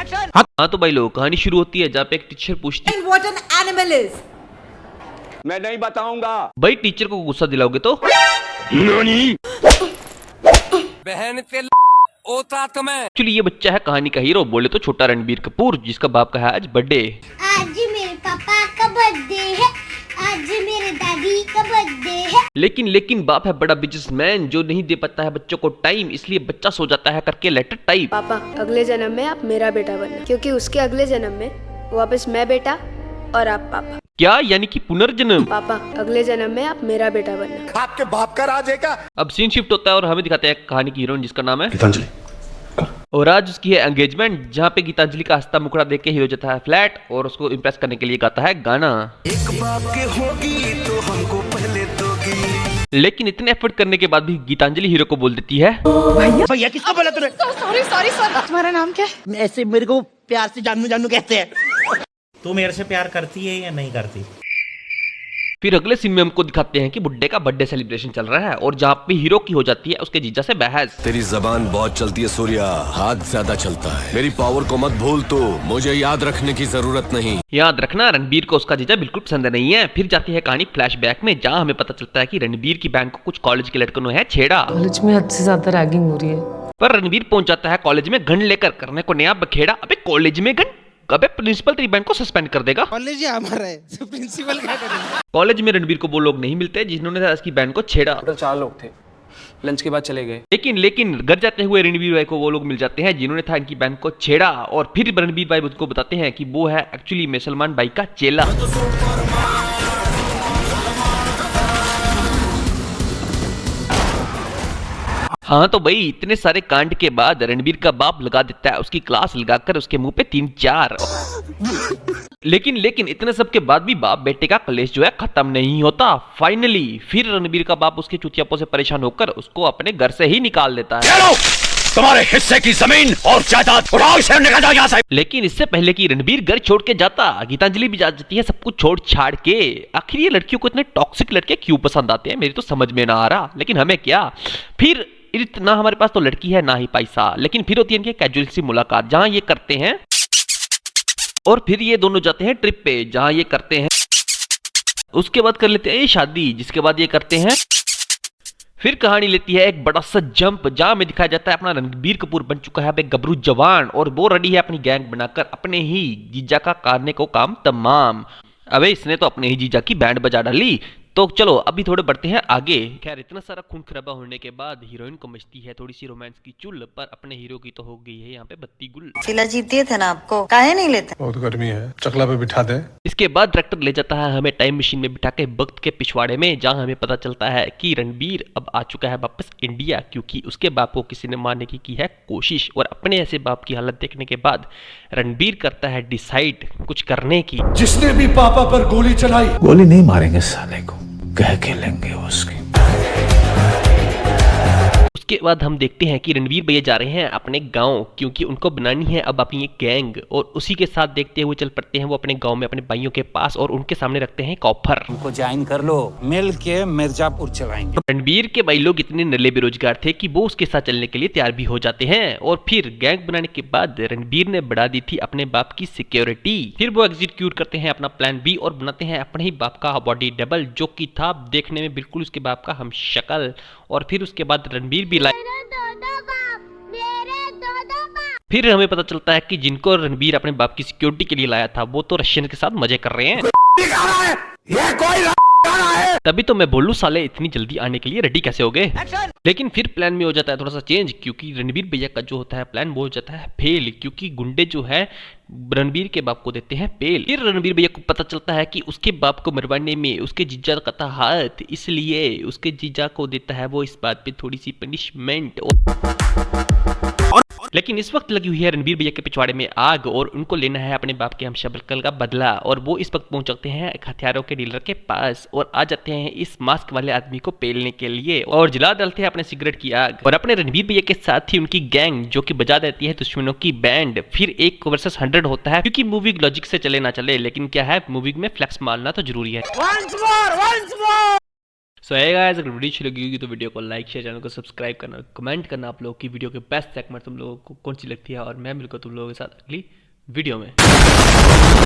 हाँ तो भाई लोग कहानी शुरू होती है जहाँ पे एक टीचर पूछती है What an animal is. मैं नहीं बताऊंगा। भाई टीचर को गुस्सा दिलाओगे तो बहन के ओता तुम्हें। एक्चुअली ये बच्चा है कहानी का हीरो, बोले तो छोटा रणबीर कपूर, जिसका बाप का है आज बर्थडे। आज मेरे पापा का बर्थडे है, आज मेरे दादी का बर्थडे है। लेकिन बाप है बड़ा बिजनेसमैन जो नहीं दे पाता है बच्चों को टाइम, इसलिए बच्चा सो जाता है करके लेटर टाइप। पापा अगले जन्म में आप मेरा बेटा बनना, क्योंकि उसके अगले जन्म में वापस मैं बेटा और आप पापा। क्या यानी कि पुनर्जन्म? पापा अगले जन्म में आप मेरा बेटा बनना। आपके बाप का राज है क्या? अब सीन शिफ्ट होता है और हमें दिखाते हैं कहानी की हीरोइन जिसका नाम है गीतांजलि। और आज उसकी है एंगेजमेंट, जहाँ पे गीतांजलि का हंसता मुखड़ा देख के हीरो जाता है फ्लैट और उसको इम्प्रेस करने के लिए गाता है गाना। एक बाप के होगी तो हमको पहले दोगी। लेकिन इतने एफर्ट करने के बाद भी गीतांजलि हीरो को बोल देती है भैया किसको बोला तूने? सॉरी सर, तुम्हारा नाम क्या है? ऐसे मेरे को प्यार से जानू कहते हैं। तू मेरे से प्यार करती है या नहीं करती? फिर अगले सीन में हमको दिखाते हैं कि बुड्ढे का बर्थडे सेलिब्रेशन चल रहा है और जहाँ पे हीरो की हो जाती है उसके जीजा से बहस। तेरी जबान बहुत चलती है सूर्या, हाथ ज्यादा चलता है। मेरी पावर को मत भूल तू, मुझे याद रखने की जरूरत नहीं। याद रखना रणबीर को उसका जीजा बिल्कुल पसंद नहीं है। फिर जाती है कहानी फ्लैशबैक में, जहाँ हमें पता चलता है कि रणबीर की बहन को कुछ कॉलेज के लड़कों ने है छेड़ा। कॉलेज में हद से ज्यादा रैगिंग हो रही है। पर रणबीर पहुंच जाता है कॉलेज में गन लेकर, करने को नया बखेड़ा। अबे कॉलेज में गन? अबे प्रिंसिपल तेरी बहन को सस्पेंड कर देगा। कॉलेज ही हमारा है, प्रिंसिपल क्या करेगा? कॉलेज में रणबीर को वो लोग नहीं मिलते जिन्होंने उसकी बहन को छेड़ा। 4 लोग थे, लंच के बाद चले गए। लेकिन घर जाते हुए रणबीर भाई को वो लोग मिल जाते हैं जिन्होंने था इनकी बहन को छेड़ा। और फिर रणबीर भाई उसको बताते हैं कि वो है एक्चुअली में सलमान भाई का चेला। हाँ तो भाई इतने सारे कांड के बाद रणबीर का बाप लगा देता है उसकी क्लास लगाकर उसके मुंह पे 3-4। लेकिन इतने सब के बाद भी बाप बेटे का कलेश जो है खत्म नहीं होता। फाइनली फिर रणबीर का बाप उसके चुतियापों से परेशान होकर उसको अपने घर से ही निकाल देता है। तुम्हारे हिस्से की जमीन और जायदाद उठाओ, इसे निकल जाओ यहाँ से। लेकिन इससे पहले कि रणबीर घर छोड़ के जाता, गीतांजलि भी जा जाती है सब कुछ छोड़ छाड़ के। आखिर ये लड़कियों को इतने टॉक्सिक लड़के क्यों पसंद आते हैं, मेरी तो समझ में ना आ रहा। लेकिन हमें क्या, फिर इतना हमारे पास तो लड़की है ना ही पैसा। लेकिन फिर होती है इनकी कैजुअल सी मुलाकात, जहां ये करते हैं। और फिर ये दोनों जाते हैं ट्रिप पे, जहां ये करते हैं। उसके बाद कर लेते हैं ये शादी, जिसके बाद ये करते हैं। फिर कहानी लेती है एक बड़ा सा जंप, जहां में दिखाया जाता है अपना रणबीर कपूर बन चुका है एक गबरू जवान और वो रेडी है अपनी गैंग बनाकर अपने ही जीजा का करने को काम तमाम। अबे इसने तो अपने ही जीजा की बैंड बजा डाली। तो चलो अभी थोड़े बढ़ते हैं आगे। खैर इतना सारा खून खराबा होने के बाद हीरोइन को मचती है थोड़ी सी रोमांस की चुल, पर अपने हीरो की तो हो गई है यहाँ पे बत्ती गुल। सिला जीत दिए थे ना आपको, काहे नहीं लेते? बहुत गर्मी है, चकला पे बिठा दे। इसके बाद ट्रैक्टर ले जाता है हमें टाइम मशीन में बिठा के वक्त के पिछवाड़े में, जहां हमें पता चलता है कि रणबीर अब आ चुका है वापस इंडिया, क्योंकि उसके बाप को किसी ने मारने की है कोशिश। और अपने ऐसे बाप की हालत देखने के बाद रणबीर करता है डिसाइड कुछ करने की। जिसने भी पापा पर गोली चलाई, गोली नहीं मारेंगे साले को, कह के लेंगे उसकी। उसके बाद हम देखते हैं कि रणबीर भैया जा रहे हैं अपने गांव, क्योंकि उनको बनानी है अब अपनी एक गैंग। और उसी के साथ देखते हुए चल पड़ते हैं वो अपने गांव में अपने भाइयों के पास और उनके सामने रखते हैं कॉफर। उनको ज्वाइन कर लो, मिल के मिर्जापुर चलाएंगे। रणबीर के भाई लोग इतने नल्ले बेरोजगार थे कि वो उसके साथ चलने के लिए तैयार भी हो जाते हैं। और फिर गैंग बनाने के बाद रणबीर ने बढ़ा दी थी अपने बाप की सिक्योरिटी। फिर वो एग्जीक्यूट करते हैं अपना प्लान बी और बनाते हैं अपने ही बाप का बॉडी डबल, जो कि था देखने में बिल्कुल उसके बाप का हम शक्ल। और फिर उसके बाद रणबीर भी फिर हमें पता चलता है कि जिनको रणबीर अपने बाप की सिक्योरिटी के लिए लाया था वो तो रशियन के साथ मजे कर रहे हैं। तभी तो मैं बोलूं साले इतनी जल्दी आने के लिए रेडी कैसे हो गए। लेकिन फिर प्लान में हो जाता है थोड़ा सा चेंज, क्योंकि रणबीर भैया का जो होता है प्लान वो हो जाता है फेल, क्योंकि गुंडे जो है रणबीर के बाप को देते हैं पेल। फिर रणबीर भैया को पता चलता है कि उसके बाप को मरवाने में उसके जीजा का था हाथ, इसलिए उसके जीजा को देता है वो इस बात पे थोड़ी सी पनिशमेंट। लेकिन इस वक्त लगी हुई है रणबीर भैया के पिछवाड़े में आग और उनको लेना है अपने बाप के हम शक्ल का बदला। और वो इस वक्त पहुंच जाते हैं एक हथियारों के डीलर के पास और आ जाते हैं इस मास्क वाले आदमी को पेलने के लिए और जला डालते हैं अपने सिगरेट की आग। और अपने रणबीर भैया के साथ ही उनकी गैंग जो कि बजा देती है दुश्मनों की बैंड। फिर 1 वर्सेस 100 होता है, क्योंकि मूवी लॉजिक से चले ना चले, लेकिन क्या है मूवी में फ्लेक्स मारना तो जरूरी है। सो है गाइस, अगर वीडियो अच्छी लगी होगी तो वीडियो को लाइक शेयर, चैनल को सब्सक्राइब करना, कमेंट करना आप लोगों की वीडियो के बेस्ट सेगमेंट तुम लोगों को कौन सी लगती है, और मैं मिलूंगा तुम लोगों के साथ अगली वीडियो में।